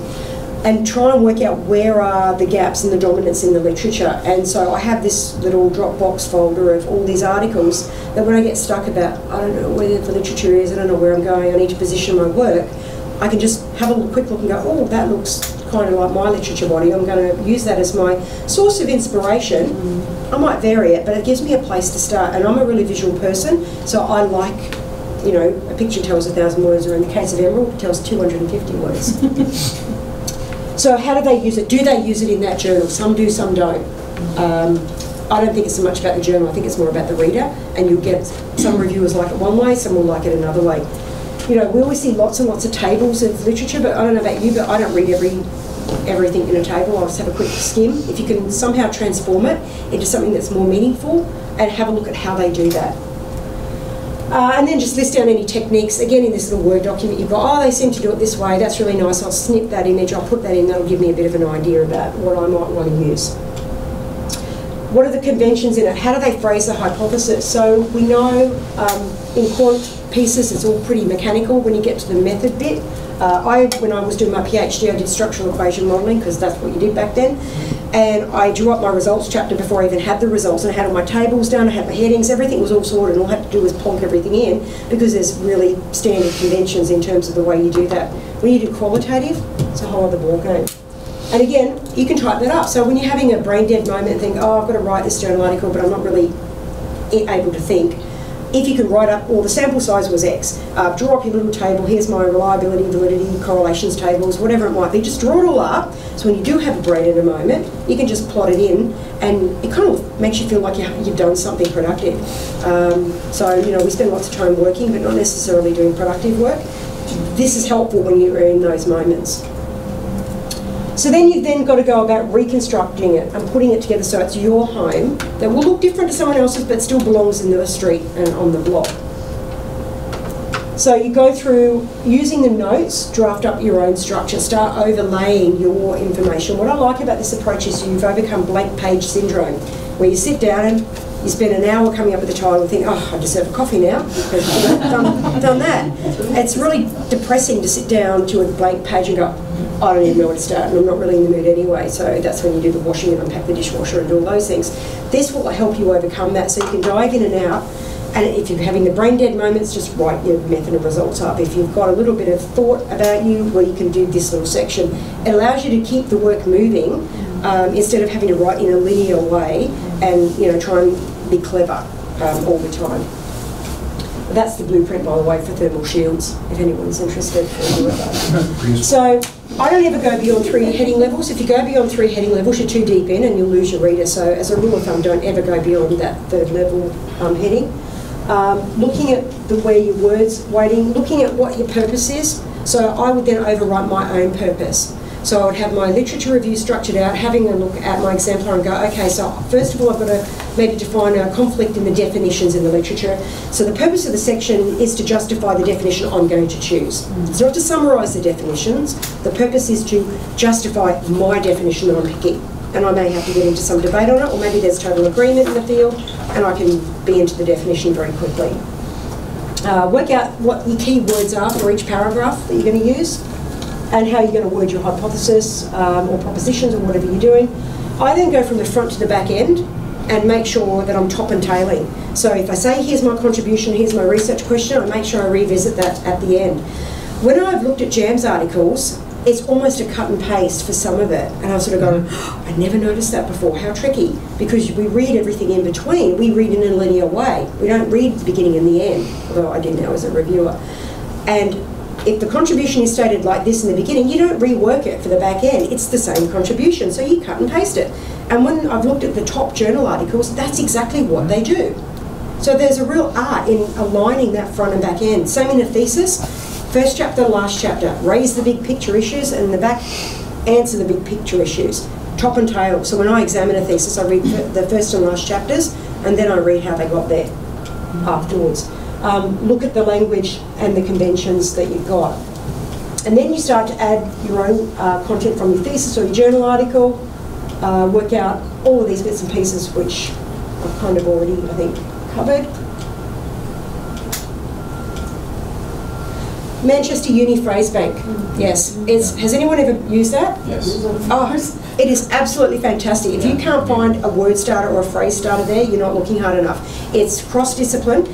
And try and work out where are the gaps and the dominance in the literature. And so I have this little Dropbox folder of all these articles that when I get stuck about, I don't know where the literature is, I don't know where I'm going, I need to position my work, I can just have a quick look and go, oh, that looks kind of like my literature body. I'm going to use that as my source of inspiration. I might vary it, but it gives me a place to start. And I'm a really visual person, so I like you know, a picture tells 1,000 words, or in the case of Emerald, it tells 250 words. So how do they use it? Do they use it in that journal? Some do, some don't. I don't think it's so much about the journal, I think it's more about the reader, and you'll get some reviewers like it one way, some will like it another way. You know, we always see lots and lots of tables of literature, but I don't know about you, but I don't read everything in a table. I'll just have a quick skim. If you can somehow transform it into something that's more meaningful, and have a look at how they do that. And then just list down any techniques. Again, in this little Word document, you've got, oh, they seem to do it this way, that's really nice, I'll snip that image, I'll put that in, that'll give me a bit of an idea about what I might want to use. What are the conventions in it? How do they phrase the hypothesis? So we know in quant pieces it's all pretty mechanical when you get to the method bit. When I was doing my PhD, I did structural equation modelling, because that's what you did back then. And I drew up my results chapter before I even had the results, and I had all my tables done, I had my headings, everything was all sorted, and all I had to do was plonk everything in, because there's really standard conventions in terms of the way you do that. When you do qualitative, it's a whole other ballgame. And again, you can type that up. So when you're having a brain dead moment and think, oh, I've got to write this journal article, but I'm not really able to think, if you can write up, or the sample size was X, draw up your little table, here's my reliability, validity, correlations tables, whatever it might be, just draw it all up, so when you do have a brain in a moment, you can just plot it in, and it kind of makes you feel like you've done something productive. So, you know, we spend lots of time working, but not necessarily doing productive work. This is helpful when you're in those moments. So then you've then got to go about reconstructing it and putting it together so it's your home that will look different to someone else's but still belongs in the street and on the block. So you go through using the notes, draft up your own structure, start overlaying your information. What I like about this approach is you've overcome blank page syndrome, where you sit down and you spend an hour coming up with a title and think, oh, I deserve a coffee now, because I've done that. It's really depressing to sit down to a blank page and go, I don't even know where to start, and I'm not really in the mood anyway, so that's when you do the washing and unpack the dishwasher and do all those things. This will help you overcome that, so you can dive in and out, and if you're having the brain dead moments, just write your method of results up. If you've got a little bit of thought about you, well, you can do this little section. It allows you to keep the work moving, instead of having to write in a linear way and, you know, try and be clever all the time. That's the blueprint, by the way, for thermal shields, if anyone's interested. So I don't ever go beyond 3 heading levels. If you go beyond 3 heading levels, you're too deep in and you'll lose your reader. So as a rule of thumb, don't ever go beyond that 3rd level heading. Looking at where your words weighting, looking at what your purpose is. So I would then overwrite my own purpose. So I would have my literature review structured out, having a look at my exemplar and go, okay, so first of all I've got to maybe define a conflict in the definitions in the literature. So the purpose of the section is to justify the definition I'm going to choose. It's not to summarise the definitions, the purpose is to justify my definition that I'm picking. And I may have to get into some debate on it, or maybe there's total agreement in the field, and I can be into the definition very quickly. Work out what your key words are for each paragraph that you're going to use, and how you're going to word your hypothesis or propositions or whatever you're doing. I then go from the front to the back end and make sure that I'm top and tailing. So if I say, here's my contribution, here's my research question, I make sure I revisit that at the end. When I've looked at JAMS articles, it's almost a cut and paste for some of it. And I was sort of going, oh, I never noticed that before, how tricky. Because we read everything in between, we read in a linear way. We don't read the beginning and the end, although I did now as a reviewer. And if the contribution is stated like this in the beginning, you don't rework it for the back end. It's the same contribution, so you cut and paste it. And when I've looked at the top journal articles, that's exactly what they do. So there's a real art in aligning that front and back end. Same in a thesis. First chapter, last chapter. Raise the big picture issues, and in the back, answer the big picture issues. Top and tail. So when I examine a thesis, I read the first and last chapters, and then I read how they got there afterwards. Look at the language and the conventions that you've got. And then you start to add your own content from your thesis or your journal article, work out all of these bits and pieces, which I've kind of already, I think, covered. Manchester Uni Phrase Bank, yes. Has anyone ever used that? Yes. Oh, it is absolutely fantastic. If you can't find a word starter or a phrase starter there, you're not looking hard enough. It's cross-discipline.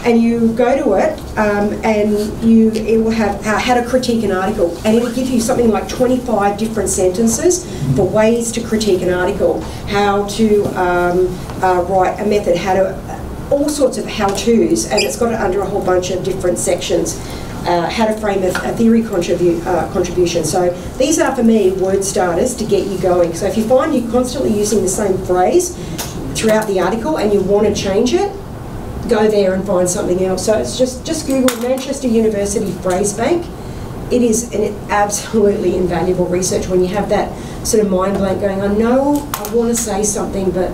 And you go to it, and it will have how to critique an article, and it'll give you something like 25 different sentences for ways to critique an article, how to write a method, how to all sorts of how-tos, and it's got it under a whole bunch of different sections. How to frame a theory contribution. So these are, for me, word starters to get you going. So if you find you're constantly using the same phrase throughout the article and you want to change it, go there and find something else. So it's just Google Manchester University Phrase Bank. It is an absolutely invaluable research when you have that sort of mind blank going, I know I want to say something, but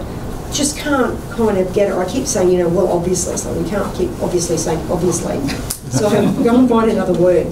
just can't kind of get it. I keep saying, well, obviously, so we can't keep obviously saying obviously. So go and find another word.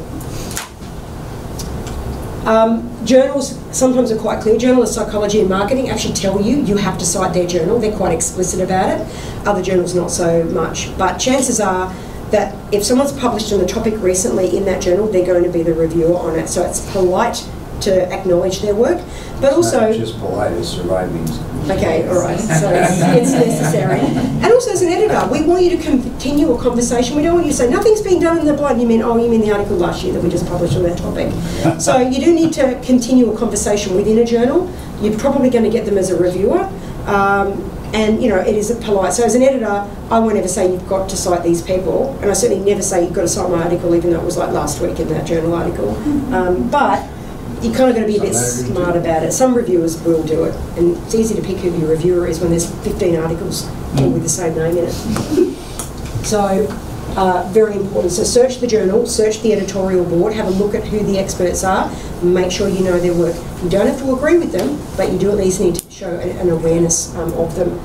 Journals sometimes are quite clear. Journal of Psychology and Marketing actually tell you have to cite their journal. They're quite explicit about it. Other journals not so much. But chances are that if someone's published on the topic recently in that journal, they're going to be the reviewer on it. So it's polite to acknowledge their work, but also... It's not just polite, it's surviving. Okay, all right, so it's necessary. And also as an editor, we want you to continue a conversation. We don't want you to say, nothing's been done in the blind. You mean the article last year that we just published on that topic. So you do need to continue a conversation within a journal. You're probably going to get them as a reviewer. And, it is polite. So as an editor, I won't ever say you've got to cite these people. And I certainly never say you've got to cite my article, even though it was like last week in that journal article. But you kind of got to be a bit smart about it. Some reviewers will do it, and it's easy to pick who your reviewer is when there's 15 articles all with the same name in it. So, very important. So search the journal, search the editorial board, have a look at who the experts are, make sure you know their work. You don't have to agree with them, but you do at least need to show an awareness of them.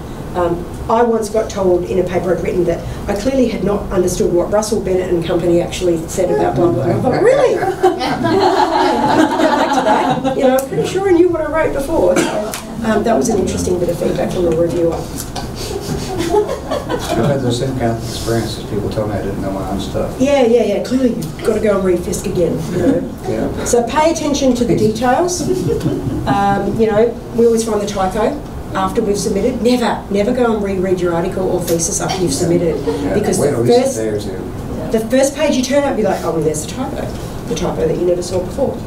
I once got told in a paper I'd written that I clearly had not understood what Russell Bennett and company actually said about blah, blah, blah. I thought, really? Go back to that. I'm pretty sure I knew what I wrote before. So that was an interesting bit of feedback from a reviewer. I've had those same kind of experiences. People tell me I didn't know my own stuff. Yeah. Clearly you've got to go and read Fisk again. Yeah. So pay attention to the details. We always find the typo after we've submitted. Never go and reread your article or thesis after you've submitted. Because the first page you turn up, you're like, oh, well, there's the typo that you never saw before.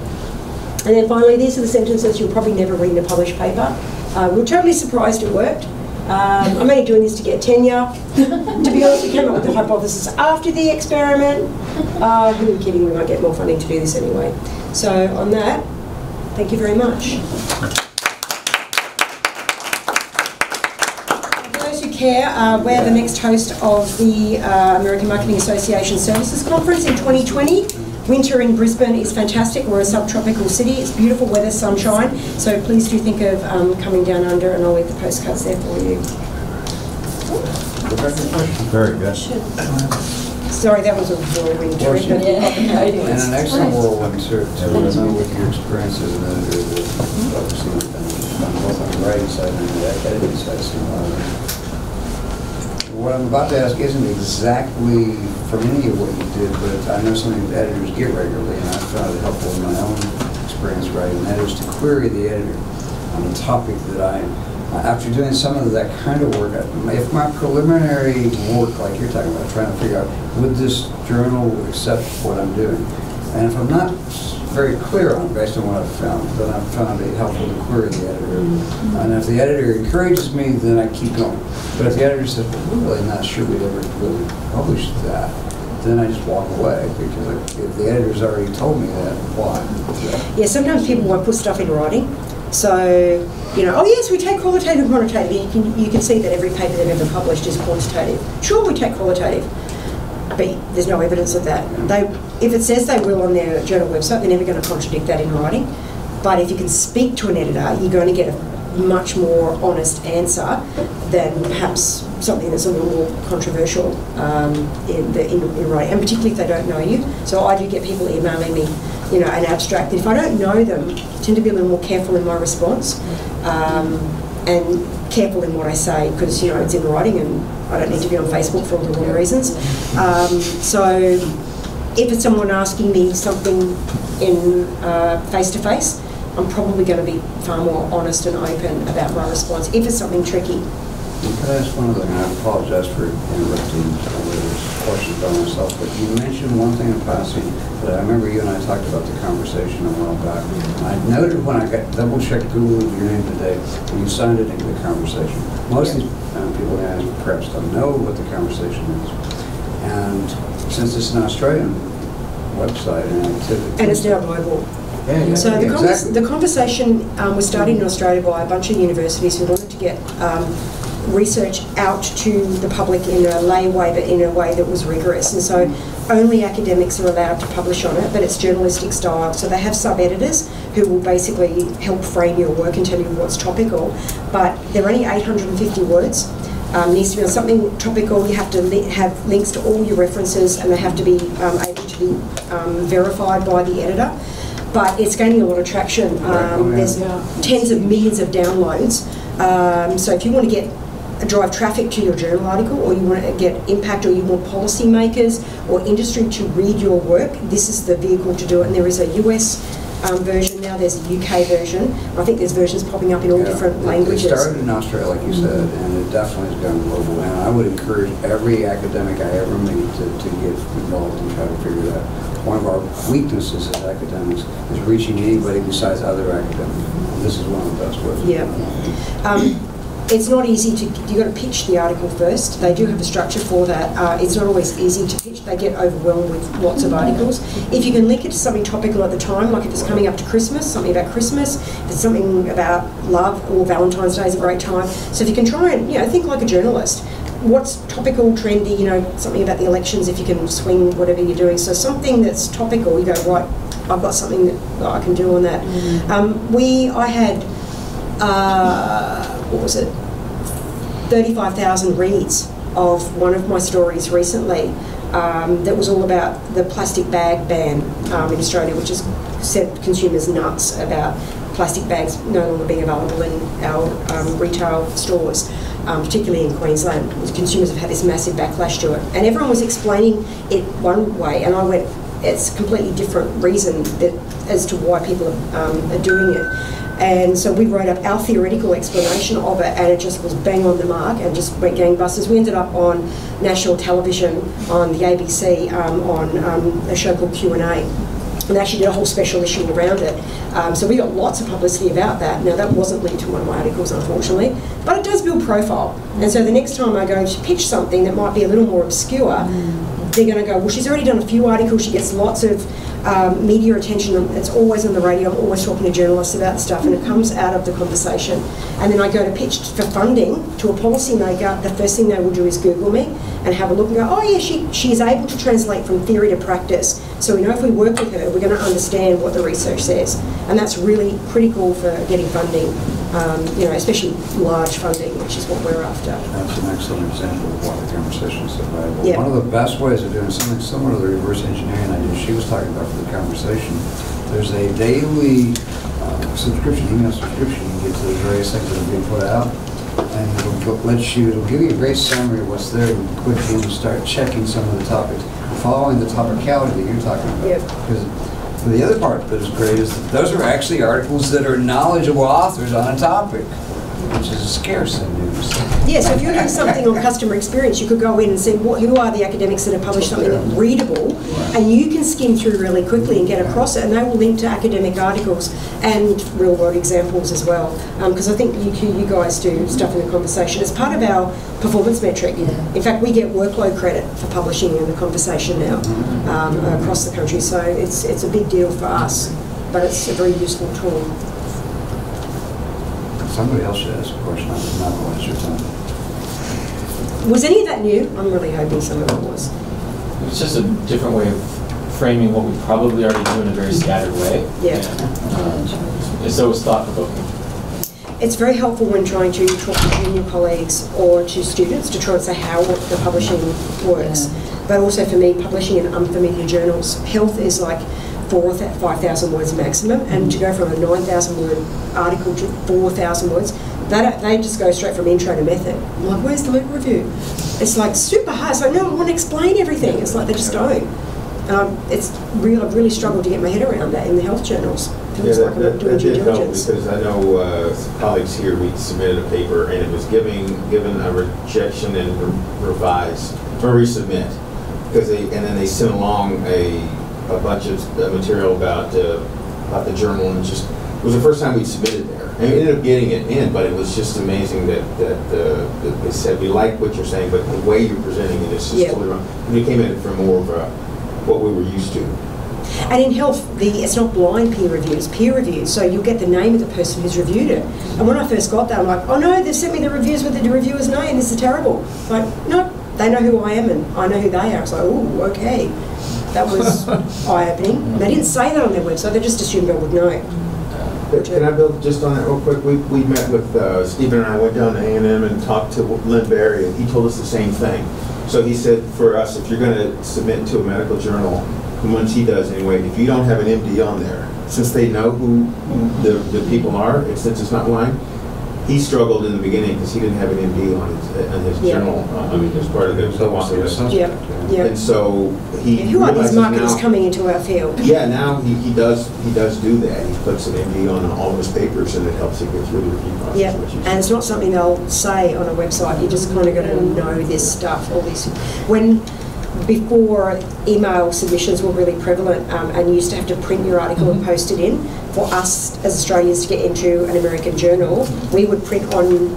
And then finally, these are the sentences you'll probably never read in a published paper. We're totally surprised it worked. I'm only doing this to get tenure. To be honest, we came up with the hypothesis after the experiment. Who are we kidding? We might get more funding to do this anyway. So on that, thank you very much. We're the next host of the American Marketing Association Services Conference in 2020. Winter in Brisbane is fantastic. We're a subtropical city. It's beautiful weather, sunshine. So please do think of coming down under, and I'll leave the postcards there for you. Very good. Sorry, that was a whirlwind trip. And an excellent whirlwind to know what your experiences and editor that obviously on both on the writing side and the editing side. What I'm about to ask isn't exactly from any of what you did, but I know something that editors get regularly, and I found it helpful in my own experience writing, and that is to query the editor on a topic that after doing some of that kind of work, if my preliminary work, like you're talking about, trying to figure out, would this journal accept what I'm doing? And if I'm not very clear on it based on what I've found, then I've found it helpful to query the editor. And if the editor encourages me, then I keep going. But if the editor says, well, we're really not sure we'd ever really publish that, then I just walk away, because if the editor's already told me that, why? Yeah, sometimes people won't put stuff in writing. So, oh yes, we take qualitative and quantitative. You can see that every paper they've ever published is quantitative. Sure, we take qualitative, but there's no evidence of that. If it says they will on their journal website, they're never going to contradict that in writing. But if you can speak to an editor, you're going to get a much more honest answer than perhaps something that's a little more controversial in writing, and particularly if they don't know you. So I do get people emailing me, an abstract. If I don't know them, I tend to be a little more careful in my response and careful in what I say, because it's in writing and I don't need to be on Facebook for all the wrong reasons. So if it's someone asking me something in face-to-face, I'm probably going to be far more honest and open about my response if it's something tricky. Can I ask one other thing? I apologize for interrupting others. question about myself, but you mentioned one thing in passing that I remember you and I talked about the conversation a while back. I noted when I got double-checked Googled your name today, when you signed it into the conversation. Most of these people perhaps don't know what the conversation is. And since it's an Australian website and activity. And it's now global. Yeah, So the, exactly. the conversation was started in Australia by a bunch of universities who wanted to get research out to the public in a lay way, but in a way that was rigorous. And so only academics are allowed to publish on it, but it's journalistic style. So they have sub-editors who will basically help frame your work and tell you what's topical. But they're only 850 words. Needs to be on something topical. You have to have links to all your references, and they have to be able to be verified by the editor. But it's gaining a lot of traction. There's tens of millions of downloads. So if you want to drive traffic to your journal article, or you want to get impact, or you want policymakers or industry to read your work, this is the vehicle to do it. And there is a US version now, there's a UK version. I think there's versions popping up in all different languages. It started in Australia, like you said, and it definitely has gone global. And I would encourage every academic I ever meet to get involved and try to figure that out. One of our weaknesses as academics is reaching anybody besides other academics. This is one of the best ways. Yeah. It's not easy to, you've got to pitch the article first. They do have a structure for that. It's not always easy to pitch. They get overwhelmed with lots of articles. If you can link it to something topical at the time, like if it's coming up to Christmas, something about Christmas, if it's something about love, or Valentine's Day is a great time. So if you can try and, think like a journalist. What's topical, trendy, something about the elections, if you can swing whatever you're doing. So something that's topical, you go, right, I've got something that I can do on that. I had, what was it, 35,000 reads of one of my stories recently that was all about the plastic bag ban in Australia, which has sent consumers nuts about plastic bags no longer being available in our retail stores, particularly in Queensland. Consumers have had this massive backlash to it. And everyone was explaining it one way, and I went, it's a completely different reason as to why people are doing it. And so we wrote up our theoretical explanation of it, and it just was bang on the mark and just went gangbusters. We ended up on national television on the ABC on a show called Q&A, and actually did a whole special issue around it. So we got lots of publicity about that. Now that wasn't linked to one of my articles, unfortunately, but it does build profile. And so the next time I go to pitch something that might be a little more obscure, they're going to go, well, she's already done a few articles, she gets lots of media attention, it's always on the radio, I'm always talking to journalists about stuff, and it comes out of the conversation. And then I go to pitch for funding to a policymaker, the first thing they will do is Google me and have a look and go, oh yeah, she is able to translate from theory to practice, so we know if we work with her, we're going to understand what the research says. And that's really critical for getting funding, especially large funding, which is what we're after. That's an excellent example of why the conversation is so valuable. Yep. One of the best ways of doing something similar to the reverse engineering idea she was talking about for the conversation, there's a daily subscription, email subscription. You get to the various things that are being put out, and it'll give you a great summary of what's there, and quickly you start checking some of the topics, following the topicality that you're talking about. Yep. Because the other part that is great is that those are actually articles that are knowledgeable authors on a topic, which is scarce in news. Yeah, so if you're doing something on customer experience, you could go in and see who are the academics that have published something that's readable, and you can skim through really quickly and get across it, and they will link to academic articles and real-world examples as well. Because I think you guys do stuff in the conversation. It's part of our performance metric. In fact, we get workload credit for publishing in the conversation now across the country, so it's a big deal for us, but it's a very useful tool. Somebody else should ask a question. I'm not going to waste your time. Was any of that new? I'm really hoping some of it was. It's just a different way of framing what we probably already do in a very scattered way. Yeah. So it's thought-provoking. It's very helpful when trying to talk to junior colleagues or to students to try and say how the publishing works. But also for me, publishing in unfamiliar journals. Health is like 4,000 or 5,000 words maximum, and to go from a 9,000 word article to 4,000 words, they just go straight from intro to method. I'm like, where's the legal review? It's like super hard. It's like, no, I want to explain everything. It's like they just don't. I've really struggled to get my head around that in the health journals. Feels like I'm not doing due diligence. Because I know colleagues here, we submitted a paper and it was given a rejection and revised or resubmit. because and then they sent along a bunch of material about the journal, and it was the first time we'd submitted there. And we ended up getting it in, but it was just amazing that they said, we like what you're saying, but the way you're presenting it is just totally wrong. And we came at it from more of what we were used to. And in health, it's not blind peer review, it's peer review. So you'll get the name of the person who's reviewed it. And when I first got there, I'm like, oh no, they've sent me the reviews with the reviewer's name, this is terrible. Like, no, they know who I am and I know who they are. It's like, oh, okay. That was eye-opening. They didn't say that on their website, they just assumed I would know. Can I build just on that real quick? We met with, Stephen and I went down to A&M and talked to Lynn Barry, and he told us the same thing. So he said, for us, if you're going to submit to a medical journal, and once he does anyway, if you don't have an MD on there, since they know who the people are, since it's not blind, he struggled in the beginning because he didn't have an MD on his journal. I mean, as part of the And so who are these marketers coming into our field? Yeah, now he does do that. He puts an MD on all of his papers, and it helps him get through the review process. Yeah, and it's not something they'll say on a website. You just kind of got to know this stuff. All this before email submissions were really prevalent, and you used to have to print your article and post it in. For us as Australians to get into an American journal, we would print on,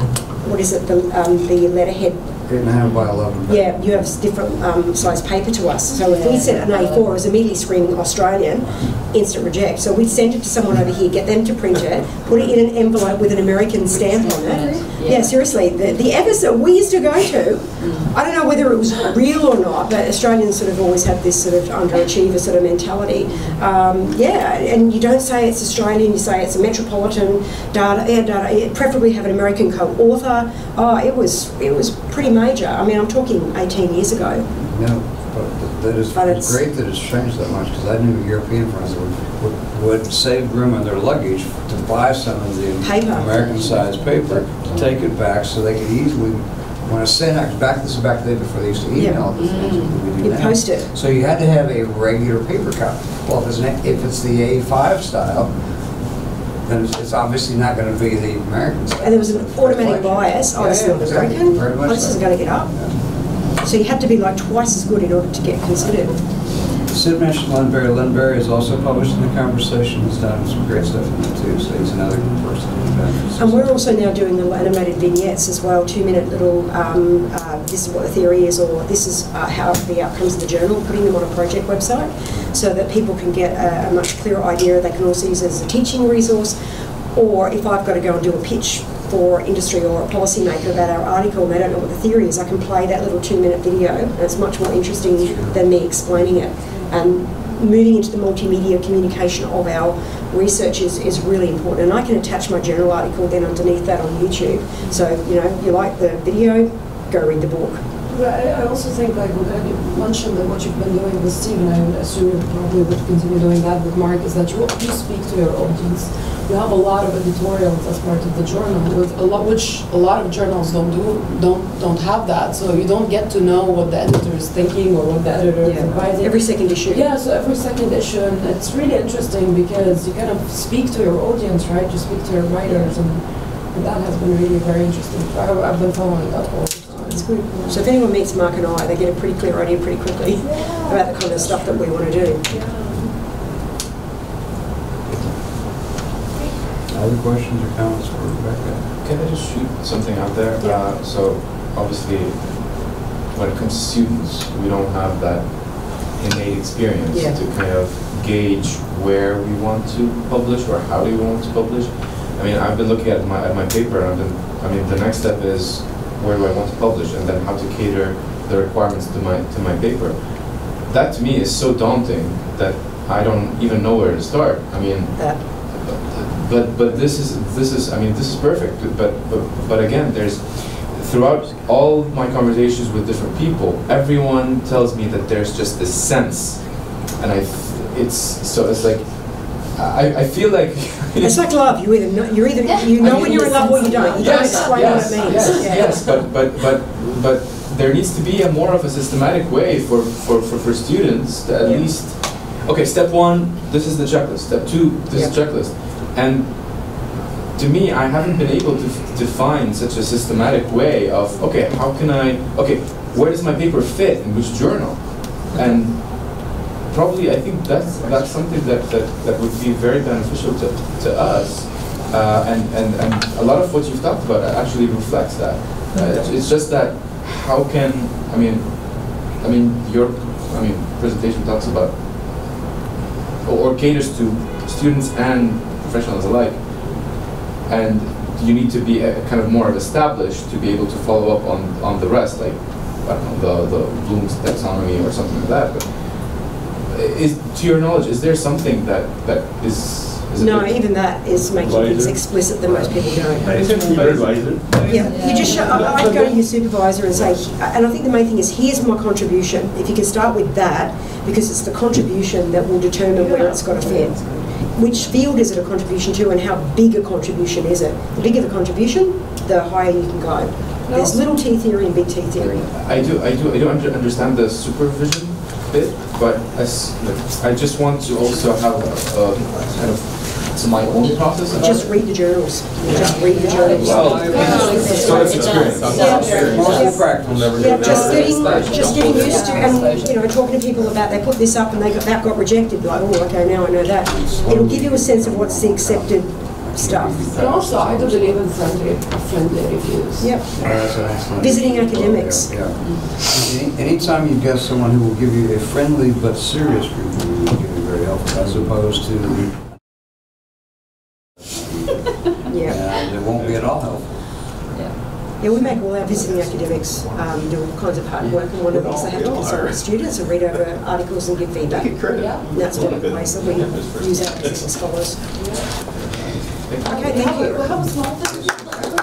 what is it, the letterhead. 8.5 by 11. Yeah, you have different size paper to us. So if we sent an A4, it was immediately screening Australian, instant reject. So we'd send it to someone over here, get them to print it, put it in an envelope with an American stamp on it. Yeah, seriously, the episode we used to go to, I don't know whether it was real or not, but Australians sort of always have this sort of underachiever sort of mentality. Yeah, and you don't say it's Australian, you say it's a metropolitan data, preferably have an American co-author. Oh, it was pretty major. I mean, I'm talking 18 years ago. No, but it's great that it's changed that much, because I knew European friends that would save room in their luggage to buy some of the American-sized paper, to take it back so they could easily, when I say this is back then before they used to email the things that we do now. Post it. So you had to have a regular paper copy. Well, if it's the A5 style, then it's obviously not going to be the American style. And there was an automatic bias. Oh, this is not American. Oh, this isn't going to get up. Yeah. So you had to be like twice as good in order to get considered. Sid mentioned Lynn Barry. Lynn Barry is also published in the conversation. He's done some great stuff in it too, so he's another person. And we're also now doing little animated vignettes as well, 2-minute little, this is what the theory is, or this is how the outcomes of the journal, putting them on a project website so that people can get a much clearer idea. They can also use it as a teaching resource, or if I've got to go and do a pitch for industry or a policymaker about our article and they don't know what the theory is, I can play that little 2-minute video, and it's much more interesting than me explaining it. And moving into the multimedia communication of our research is really important. And I can attach my journal article then underneath that on YouTube. So, you know, you like the video, go read the book. But I also think, like, you mentioned that what you've been doing with Stephen, I would assume you probably would continue doing that with Mark, is that you speak to your audience. You have a lot of editorials as part of the journal, which a lot of journals don't have that. So you don't get to know what the editor is thinking or what the editor is advising. Every second issue. Yeah, so every second issue, and it's really interesting because you kind of speak to your audience, right? You speak to your writers, and that has been really very interesting. I've been following that all the time. It's good. So if anyone meets Mark and I, they get a pretty clear idea pretty quickly about the kind of stuff that we want to do. Other questions or comments for Rebecca? Can I just shoot something out there? Yeah. So obviously, when it comes to students, we don't have that innate experience to kind of gauge where we want to publish or how we want to publish. I mean, I've been looking at my paper, and the next step is where do I want to publish, and then how to cater the requirements to my paper. That to me is so daunting that I don't even know where to start. I mean. But this is perfect. But again, there's throughout all my conversations with different people, everyone tells me that there's just this sense, and I feel like it's like love. You either know when you're in love or you don't. You don't explain what it means. Yes, but there needs to be more of a systematic way for students to at least. Okay, step 1, this is the checklist. Step 2, this is the checklist. And to me, I haven't been able to find such a systematic way of, where does my paper fit in which journal? And probably, I think that's something that would be very beneficial to us, and a lot of what you've talked about actually reflects that. It's just that how can your presentation talks about or caters to students and professionals alike, and you need to be kind of more established to be able to follow up on the rest, like I don't know, the Bloom's taxonomy or something like that. But to your knowledge, is there something that is no, even that is making things explicit that most people don't. Yeah, you just show, I'd go to your supervisor and say, and I think the main thing is, here's my contribution. If you can start with that, because it's the contribution that will determine where it's got to fit. Which field is it a contribution to, and how big a contribution is it? The bigger the contribution, the higher you can go. There's little T theory and big T theory. I do understand the supervision bit, but I just want to also have a kind of my own process. Just read the journals. Just read the journals. Just getting used to, and talking to people about, they put this up and that got rejected. Like, oh, okay, now I know that. It'll give you a sense of what's the accepted stuff. And also, I do believe in friendly reviews. Yep. Visiting academics. Anytime you get someone who will give you a friendly but serious review, it can be very helpful, as opposed to and it won't be at all helpful. Yeah, we make all our visiting academics do all kinds of hard work, and one of the things they have to consult with students and read over articles and give feedback. And that's one of the ways that we use our visiting scholars. Okay, thank you. We have a small thing.